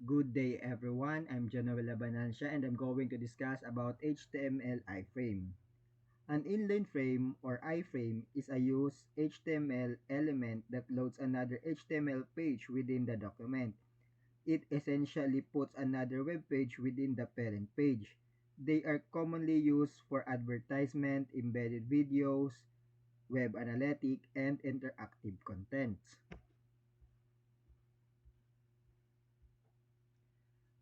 Good day everyone, I'm Genoel Labanancia and I'm going to discuss about HTML iframe. An inline frame or iframe is a used HTML element that loads another HTML page within the document. It essentially puts another web page within the parent page. They are commonly used for advertisement, embedded videos, web analytic, and interactive contents.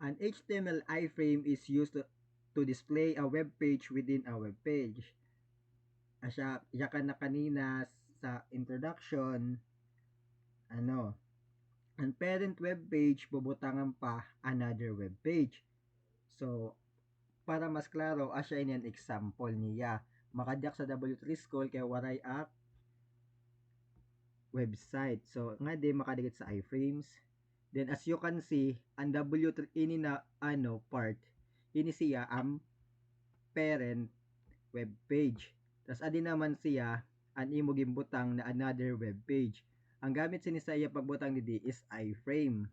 An HTML iframe is used to display a web page within a web page. Yakan na kanina sa introduction, ano, ang parent web page, bubutangan pa another web page. So, para mas klaro, asya ini example niya. Makadyak sa W3 School kay waray ak website. So, nga di makadikit sa iframes. Then, as you can see, ang W3 ini na part, ini siya ang parent web page. Tas adi naman siya ang imo gimbutang na another web page. Ang gamit sini sa iya pagbutang didi is iframe.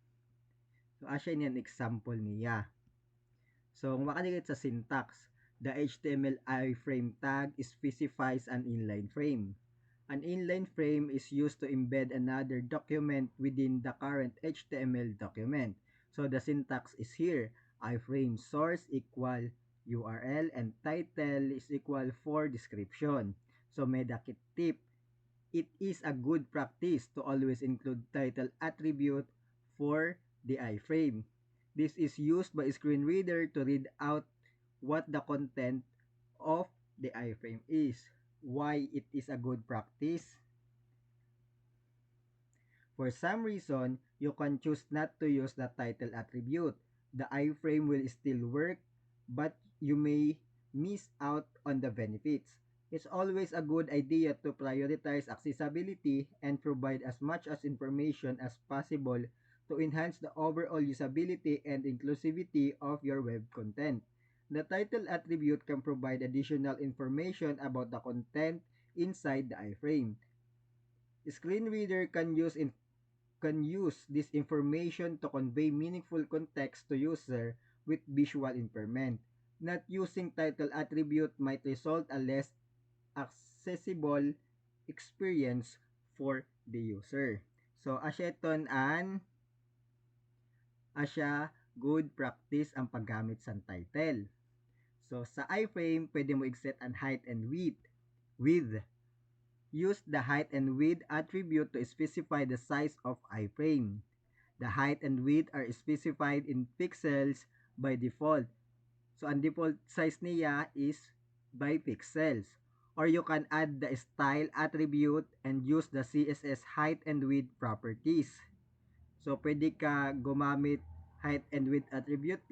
So asya niyan example niya. So kung makadikit sa syntax, the HTML iframe tag specifies an inline frame. An inline frame is used to embed another document within the current HTML document. So the syntax is here. Iframe source equal URL and title is equal for description. So may dakit tip. It is a good practice to always include title attribute for the iframe. This is used by screen reader to read out what the content of the iframe is. Why it is a good practice? For some reason, you can choose not to use the title attribute. The iframe will still work, but you may miss out on the benefits. It's always a good idea to prioritize accessibility and provide as much as information as possible to enhance the overall usability and inclusivity of your web content. The title attribute can provide additional information about the content inside the iframe. Screen reader can use this information to convey meaningful context to user with visual impairment. Not using title attribute might result a less accessible experience for the user. So, asyeton asya good practice ang paggamit sa title. So, sa iframe, pwede mo i-set ang height and width. Use the height and width attribute to specify the size of iframe. The height and width are specified in pixels by default. So, ang default size niya is by pixels. Or you can add the style attribute and use the CSS height and width properties. So, pwede ka gumamit height and width attribute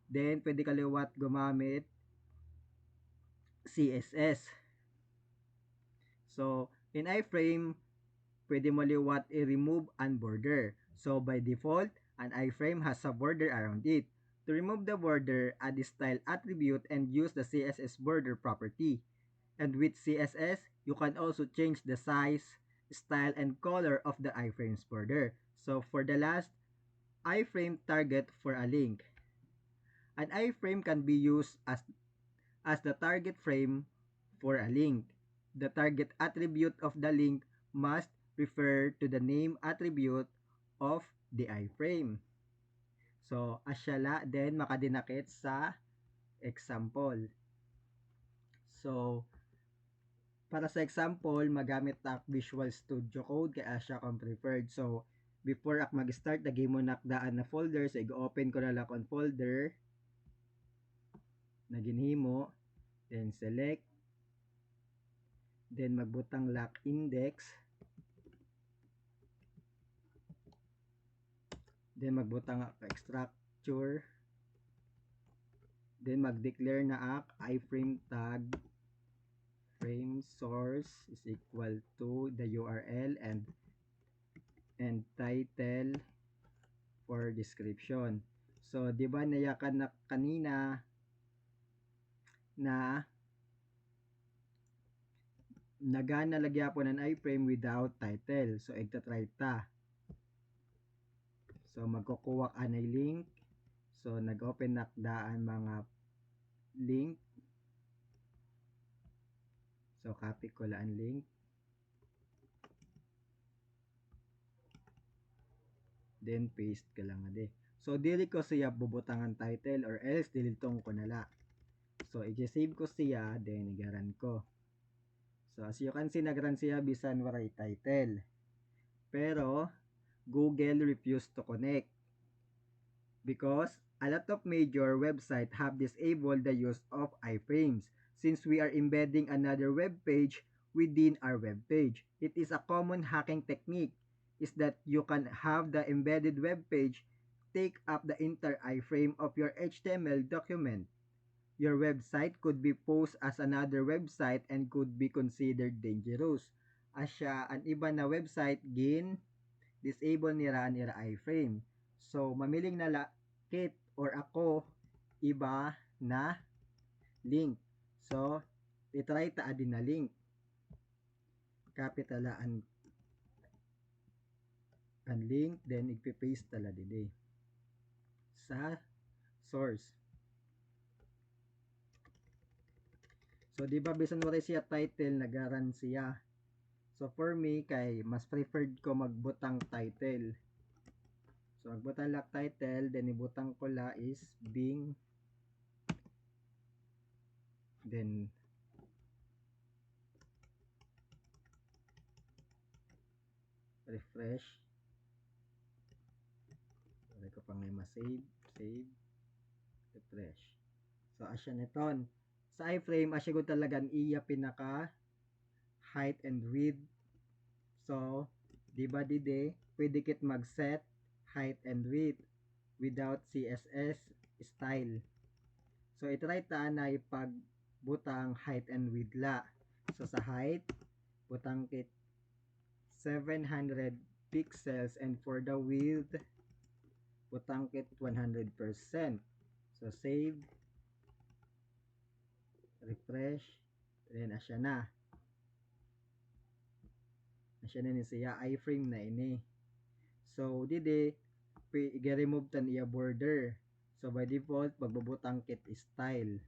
then pwede ka liwat gumamit CSS. So, in iframe, pwede mo liwat i-remove ang border. So, by default, an iframe has a border around it. To remove the border, add the style attribute and use the CSS border property. And with CSS, you can also change the size, style, and color of the iframe's border. So, for the last, iframe target for a link. An iframe can be used as the target frame for a link. The target attribute of the link must refer to the name attribute of the iframe. So, asyala then makadinakit sa example. So, para sa example, magamit tak Visual Studio Code kay asya kong preferred. So, before ak mag-start, lagi mo nakdaan na folder. So, i-open ko na lang on folder na ginhimo. Then, select. Then, magbutang lock index. Then, magbutang ak structure. Then, mag-declare na ak iframe tag frame source is equal to the URL and title for description. So, di ba nayakan na kanina na nagana lagya po ng iframe without title. So, egtatry ta. So magkukuha ka ng link. So nag-open na daan mga link. So copy ko lang ang link. Then paste ka lang ade. So dili ko siya bubutangan title or else dilitong ko nala. So i-save ko siya then igaran ko. So as you can see nagran siya bisan waray title. Pero Google refused to connect because a lot of major websites have disabled the use of iframes since we are embedding another web page within our web page. It is a common hacking technique is that you can have the embedded web page take up the entire iframe of your HTML document. Your website could be posted as another website and could be considered dangerous. Asya, ang iba na website gin disable nira iframe. So, mamiling na kit or ako iba na link. So, itry ta adin na link. Kapitalaan ang link, then ipipaste tala dide sa source. So, di ba bisan mo siya title, nagaran siya. So, for me, kay mas preferred ko magbutang title. So, magbutang lang title, then ibutang ko la is Bing, then refresh. Wala ko pang may ma-save, save, refresh. So, asya neton. Sa iframe, asya ko talagang iya pinaka height and width. So, di ba dide, pwede kit mag-set height and width without CSS style. So, itry ta na ipagbutang height and width la. So, sa height, butang kit 700 pixels and for the width, butang kit 100%. So, save, refresh, then asya na. Asya na ni siya, iframe na ini. So, dide, i-remove tan iya border. So, by default, magbubutang kit style.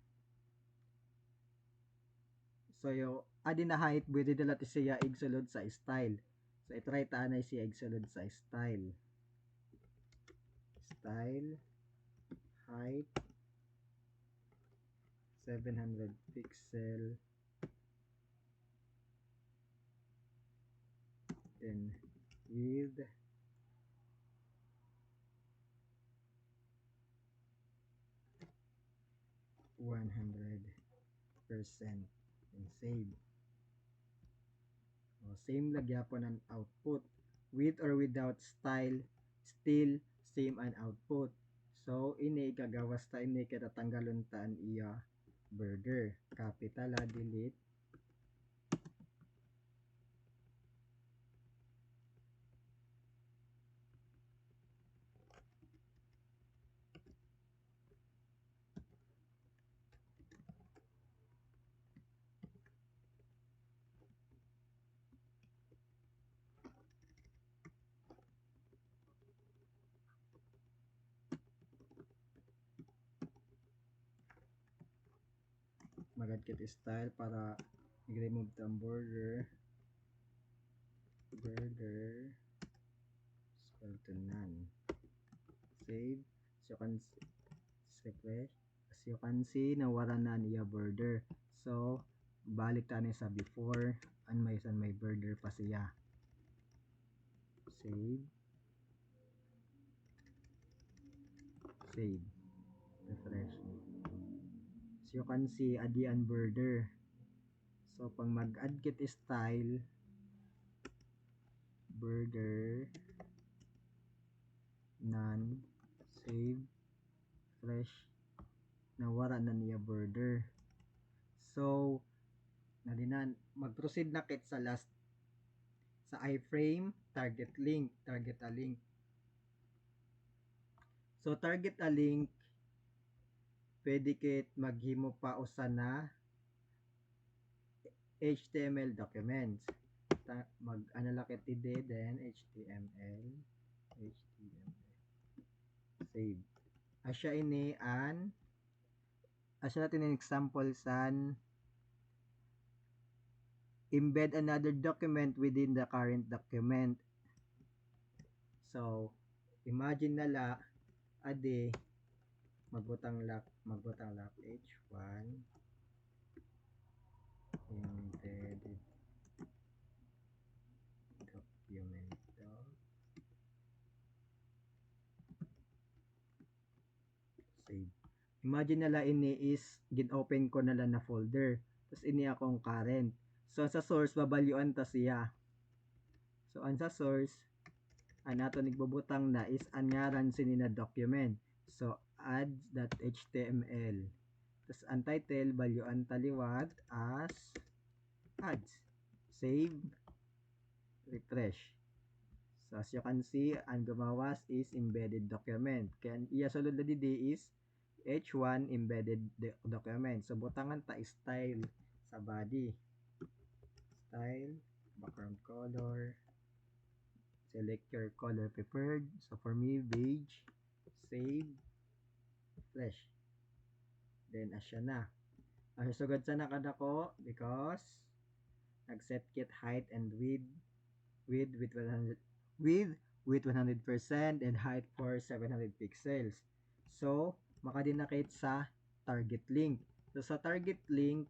So, yung adi na height, pwede dala siya igsulod sa style. So, itry ta na siya igsulod sa style. Style, height, 700 pixel, then width, 100%, and save. O, same nagyapon ang output. With or without style, still same ang output. So, ini ikagawas ta ini katatanggalon ta ang iya border. Capital delete. Mag-add kit style para i-remove ang border. Border equal to none. Save. So, refresh. As you can see, nawala na niya border. So, balik tayo sa before and may border pa siya. Save. Save. Refresh. So, you can see, adi ang border. So, pang mag-add kit style, border, none, save, refresh, nawara na niya border. So, nadinan, mag-proceed na kit sa last, sa iframe, target link, target a link. So, target a link, pwede kit maghimo pa usa na HTML documents. Mag-analakit ide, then HTML. save. Asya ini an asya natin an example san embed another document within the current document. So, imagine nala ade magbutang lap H1 embedded document save. Imagine nala ini is gin-open ko nala na folder. Tapos ini akong current. So sa source babalyuan ta siya. So ang sa source ang ato nagbubutang na is ang ngaran sini na document. So ads.html. Tapos ang title balyuan taliwat as ads. Save, refresh. So as you can see, ang gumawas is embedded document. Kaya iya sulod na didi is H1 embedded document. So butangan ta style sa body. Style, background color, select your color preferred. So for me, beige, save, refresh. Then asya na. Ang sugod sa nakadako because nag-set kit height and width with 100 with 100% and height for 700 pixels. So, makadinakit sa target link. So, sa target link,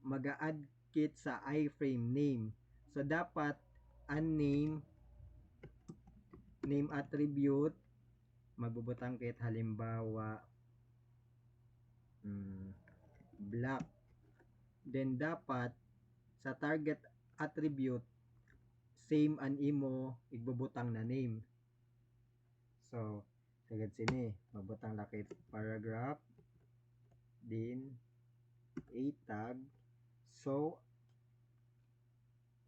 mag-a-add kit sa iframe name. So, dapat ang name attribute, magbubutang kit halimbawa black. Then, dapat sa target attribute, same an imo igbubutang na name. So, sagad sini, magbutang lakit paragraph, din, a tag. So,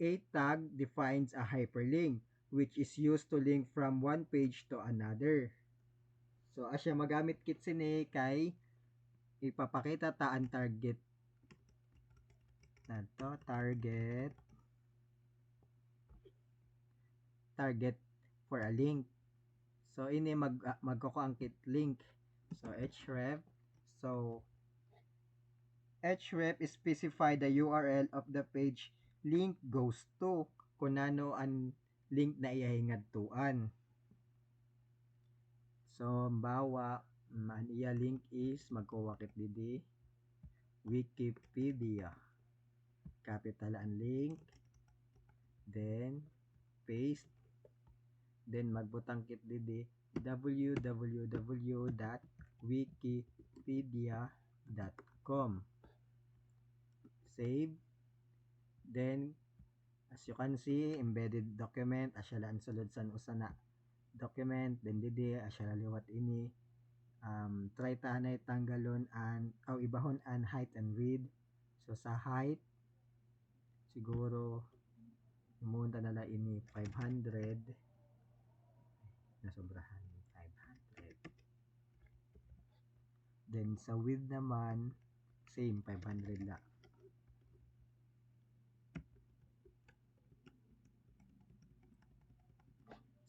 a tag defines a hyperlink which is used to link from one page to another. So, asya magamit kit sini kay ipapakita ta ang target nato, target for a link. So, ini magkukuangkit link. So, href. So, href specify the URL of the page link goes to kung ano ang link na iyahingad tuan. So, bawa, ang iya link is magkuwakit didi Wikipedia. Capital ang link. Then, paste. Then, magbutang kit didi www.wikipedia.com. Save. Then, as you can see, embedded document, asya lang sulod san usana document, then didi, asya liwat ini. Try tanay tanggalon ibahon an height and width. So, sa height, siguro, umunta nala ini 500. Nasobrahan 500. Then, sa width naman, same, 500 la.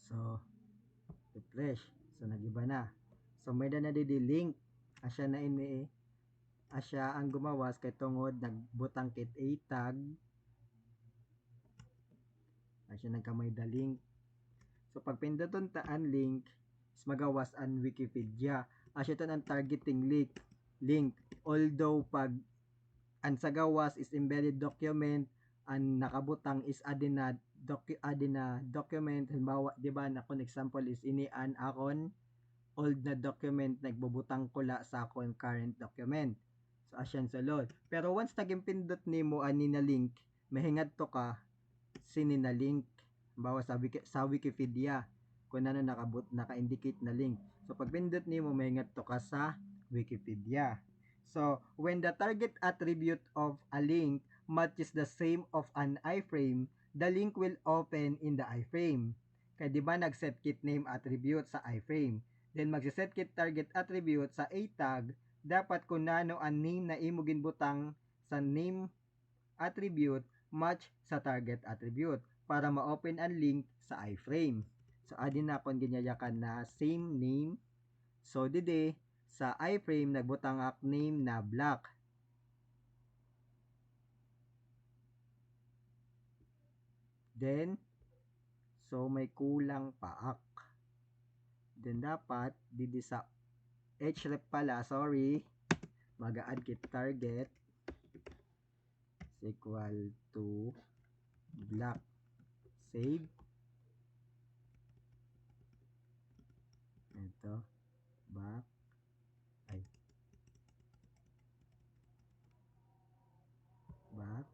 So, refresh. So, nagiba na. So, may na didi link. Asya na ini asya ang gumawas kay tungod nagbutang kit a tag. Asya nagkamay da link. So, pag pinduton ta ang link, is magawas ang Wikipedia. Asya to ang targeting link. Although, pag ang sa gawas is embedded document, ang nakabutang is adina document. Halimbawa, di ba, na kung example is ini an akon old na document nagbubutang kula sa akon current document. So, asyan sulod. Pero once nagimpindot nimo ani na link, mahingad to ka sini na link. Halimbawa sa Wikipedia kung ano naka-indicate na link. So, pag pindot nimo, mahingad to ka sa Wikipedia. So, when the target attribute of a link matches the same of an iframe, the link will open in the iframe. Kaya di ba nag-set kit name attribute sa iframe? Then magse-set kit target attribute sa a tag, dapat kung nano ang name na imo ginbutang sa name attribute match sa target attribute para ma-open ang link sa iframe. So So adin na kon ginyayakan na same name. So dide sa iframe nagbutang ak name na black. Then so may kulang pa ak. Then dapat didi sa href pala, sorry, mag-add kit target is equal to black. Save. Ito. Back. Back.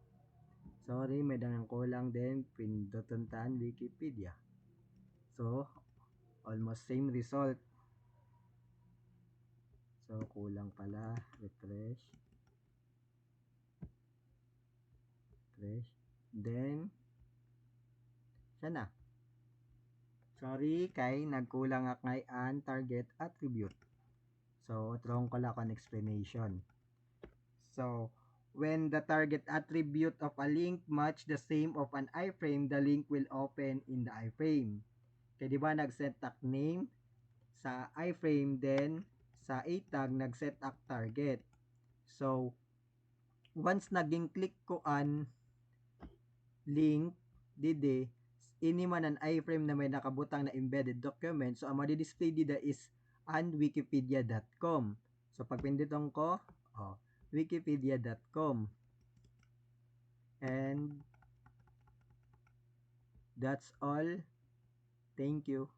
Sorry, may dangang kulang din. Pindutuntan Wikipedia. So, almost same result. So, kulang pala. Refresh. Then, siya na. Sorry, kay nagkulang ak ngayon target attribute. So, wrong ko lang ang explanation. So, when the target attribute of a link match the same of an iframe, the link will open in the iframe. Kaya diba nag-set ak name sa iframe, then sa a tag nag-set ak target. So, once naging click ko an link dide, ini man an iframe na may nakabutang na embedded document, so ang madi-display dida is wikipedia.com. So, pag pinduton ko, wikipedia.com. And that's all. Thank you.